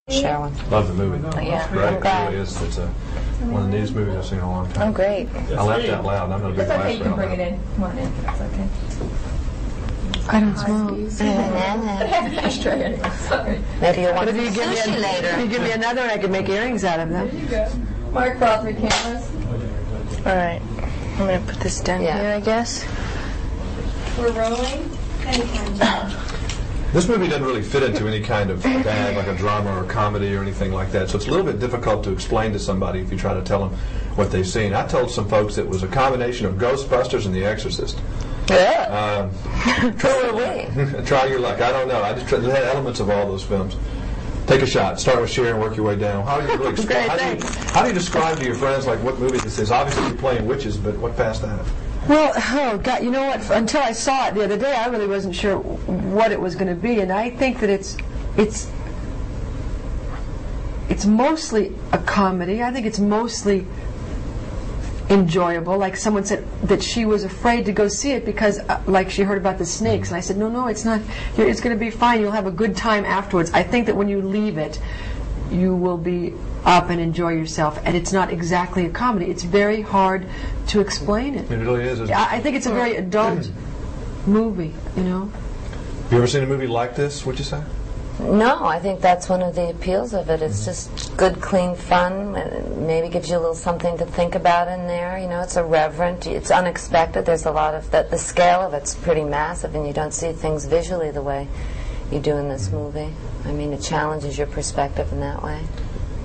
Sharon. Love the movie. Yeah. It's great. It really is. It's one of the neatest movies I've seen in a long time. Oh, great. I laughed out loud. I'm not a big It's okay, laugher. you can bring it in. Come on in. It's okay. I don't smoke. Let's try it anyway. Sorry. Maybe you'll want But if you give me if you give me another one, I can make earrings out of them. There you go. Mark brought 3 cameras. All right. I'm going to put this down here, I guess. We're rolling. Anytime, John. This movie doesn't really fit into any kind of bag, like a drama or comedy or anything like that. So it's a little bit difficult to explain to somebody if you try to tell them what they've seen. I told some folks it was a combination of Ghostbusters and The Exorcist. Yeah. Try your luck. I don't know. I just tried, it had elements of all those films. Take a shot. Start with Sharon, work your way down. How do you really how do you describe to your friends like what movie this is? Obviously you're playing witches, but what past that? Well, oh God, you know what? Until I saw it the other day, I really wasn't sure what it was going to be, and I think that it's mostly a comedy. I think it's mostly enjoyable. Like someone said that she was afraid to go see it because, like, she heard about the snakes, and I said, no, it's not. It's going to be fine. You'll have a good time afterwards. I think that when you leave it, you will be up and enjoy yourself, and it's not exactly a comedy. It's very hard to explain it. It really is. I think it's a very adult movie, you know. Have you ever seen a movie like this, would you say? No, I think that's one of the appeals of it. It's just good, clean fun. Maybe gives you a little something to think about in there. You know, it's irreverent. It's unexpected. There's a lot of the scale of it's pretty massive, and you don't see things visually the way you do in this movie. I mean, it challenges your perspective in that way.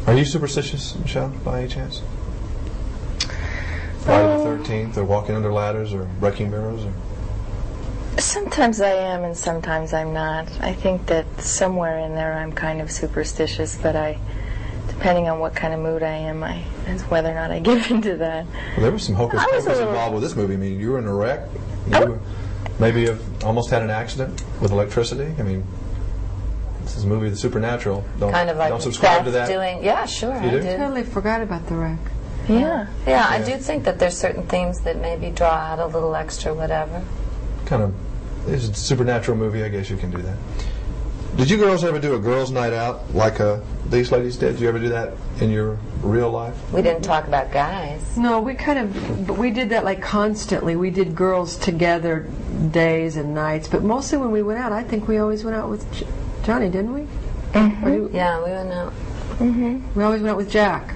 Are you superstitious, Michelle, by any chance? Friday the 13th, or walking under ladders, or breaking mirrors, or? Sometimes I am, and sometimes I'm not. I think that somewhere in there I'm kind of superstitious, but depending on what kind of mood I am, as whether or not I give into that. Well, there was some hocus pocus involved with this movie. I mean, you were in a wreck. You maybe have almost had an accident with electricity. I mean, this is a movie, The Supernatural. Don't subscribe to that. Yeah, sure. You do? I totally forgot about the wreck. Yeah. Yeah, I do think that there's certain themes that maybe draw out a little extra whatever. Kind of, it's a supernatural movie, I guess you can do that. Did you girls ever do a girls' night out like these ladies did? Did you ever do that in your real life? We didn't talk about guys. No, but we did that like constantly. We did girls together days and nights, but mostly when we went out, I think we always went out with Johnny, didn't we? Mm-hmm. Yeah, we went out. Mm-hmm. We always went out with Jack.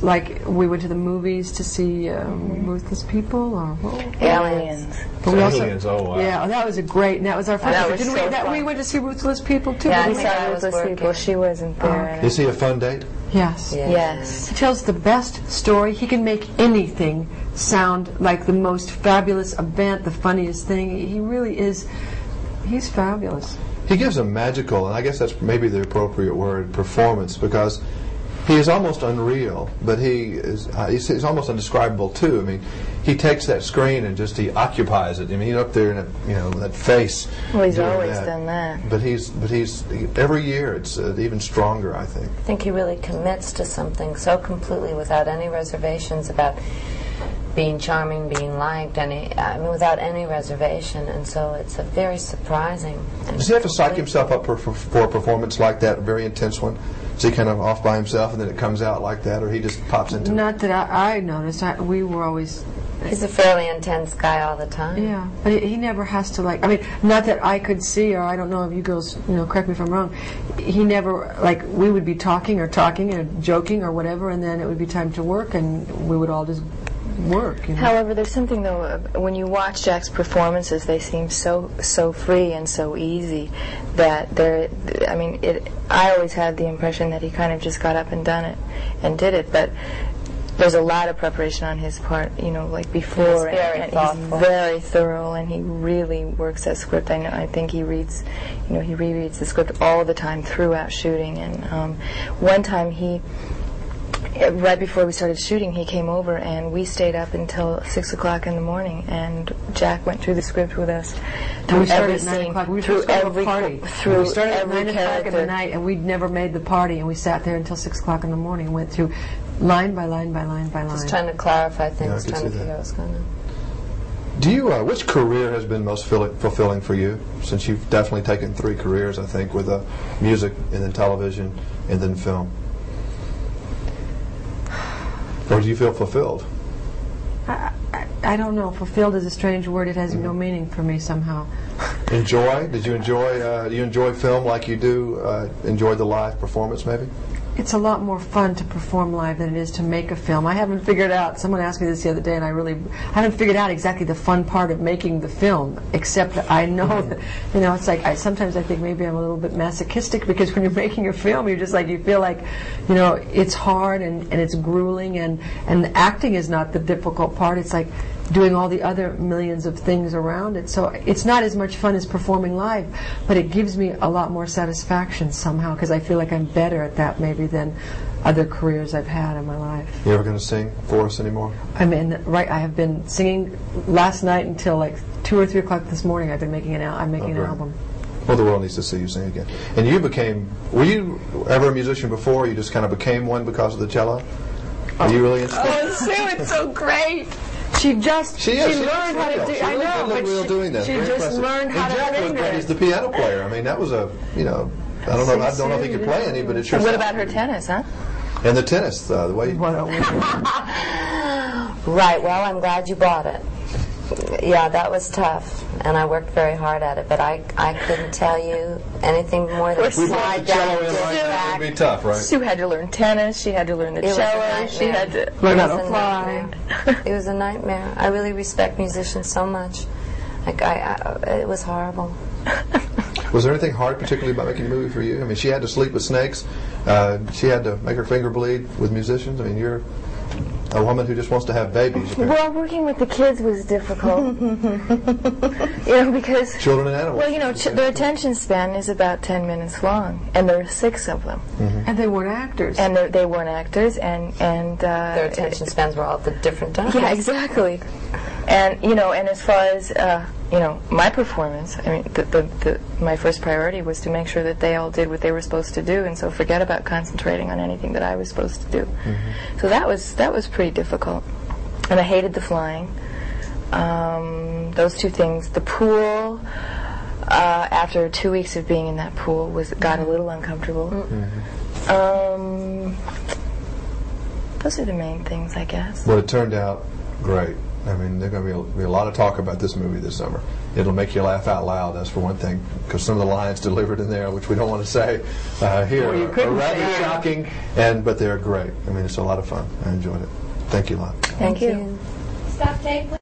Like we went to the movies to see Ruthless People or Aliens. But we Aliens, oh wow. Yeah, that was a great. And that was our first. That was didn't so we? fun. We went to see Ruthless People too. Yeah, We saw Ruthless People. She wasn't there. Is he a fun date? Yes. Yes. He tells the best story. He can make anything sound like the most fabulous event, the funniest thing. He really is. He's fabulous. He gives a magical, and I guess that's maybe the appropriate word, performance, because he is almost unreal, but he's almost indescribable too. I mean, he takes that screen and he occupies it. I mean, he's up there in that face. Well, he's always done that. But he's every year it's even stronger, I think. I think he really commits to something so completely without any reservations about being charming, being liked, without any reservation, and so it's a very surprising. Does he have to psych himself up for a performance like that, a very intense one? Is he kind of off by himself and then it comes out like that, or he just pops into it? Not that I noticed. We were always. He's a fairly intense guy all the time. Yeah, but he never has to not that I could see, or I don't know if you girls, correct me if I'm wrong. He never, we would be talking or joking or whatever, and then it would be time to work, and we would all just work. However, there's something though when you watch Jack's performances, they seem so free and so easy that I always had the impression that he kind of just got up and done it and did it, but there's a lot of preparation on his part, before, and he's very thorough, and he really works that script. I think he reads, he rereads the script all the time throughout shooting, and one time right before we started shooting, he came over and we stayed up until 6 o'clock in the morning, and Jack went through the script with us through every scene, through every party. We started at 9 o'clock in the night, and we'd never made the party, and we sat there until 6 o'clock in the morning and went through line by line by line by line. Just trying to clarify things, trying to figure out what's going on. Do you? Which career has been most fulfilling for you? Since you've definitely taken 3 careers, I think, with music and then television and then film. Or do you feel fulfilled? I don't know. Fulfilled is a strange word. It has no meaning for me somehow. Enjoy? Did you enjoy? Do you enjoy film like you do enjoy the live performance? Maybe. It's a lot more fun to perform live than it is to make a film. I haven't figured out, someone asked me this the other day, and I haven't figured out exactly the fun part of making the film, except that I know that, it's like, sometimes I think maybe I'm a little bit masochistic, because when you're making a film, you're just like, you feel like, it's hard and it's grueling, and the acting is not the difficult part. It's like doing all the other millions of things around it. So it's not as much fun as performing live, but it gives me a lot more satisfaction somehow, because I feel like I'm better at that maybe than other careers I've had in my life. You ever going to sing for us anymore? I have been singing last night until like 2 or 3 o'clock this morning. I've been making an album. Well, the world needs to see you sing again. And were you ever a musician before? You just kind of became one because of the cello? Are you really interested? Oh, Sue, it's so great. She learned how to do. I know, but she just learned how to sing it. He's the piano player. I mean, that was I don't know if he could play any, but it sure. What about her tennis, huh? And the tennis, the way. Right. Well, I'm glad you bought it. Yeah, that was tough, and I worked very hard at it. But I couldn't tell you anything more than slide down. It would be tough, right? Sue had to learn tennis. She had to learn the cello. She had to learn how to fly. It was a nightmare. I really respect musicians so much. It was horrible. Was there anything hard, particularly, about making a movie for you? I mean, she had to sleep with snakes. She had to make her finger bleed with musicians. I mean, you're a woman who just wants to have babies. Apparently. Well, working with the kids was difficult. Because children and animals. Well, their attention span is about 10 minutes long, and there are 6 of them. Mm-hmm. And they weren't actors. And they weren't actors, and their attention spans were all at the different times. Yeah, exactly. And and as far as my performance, I mean, my first priority was to make sure that they all did what they were supposed to do, and so forget about concentrating on anything that I was supposed to do. Mm-hmm. So that was pretty difficult, and I hated the flying. Those 2 things. The pool. After 2 weeks of being in that pool, got a little uncomfortable. Mm-hmm. Those are the main things, I guess. Well, it turned out great. I mean, there's going to be a lot of talk about this movie this summer. It'll make you laugh out loud, that's for one thing, because some of the lines delivered in there, which we don't want to say here, are rather shocking, but they're great. I mean, it's a lot of fun. I enjoyed it. Thank you a lot. Thank you. Stop tape.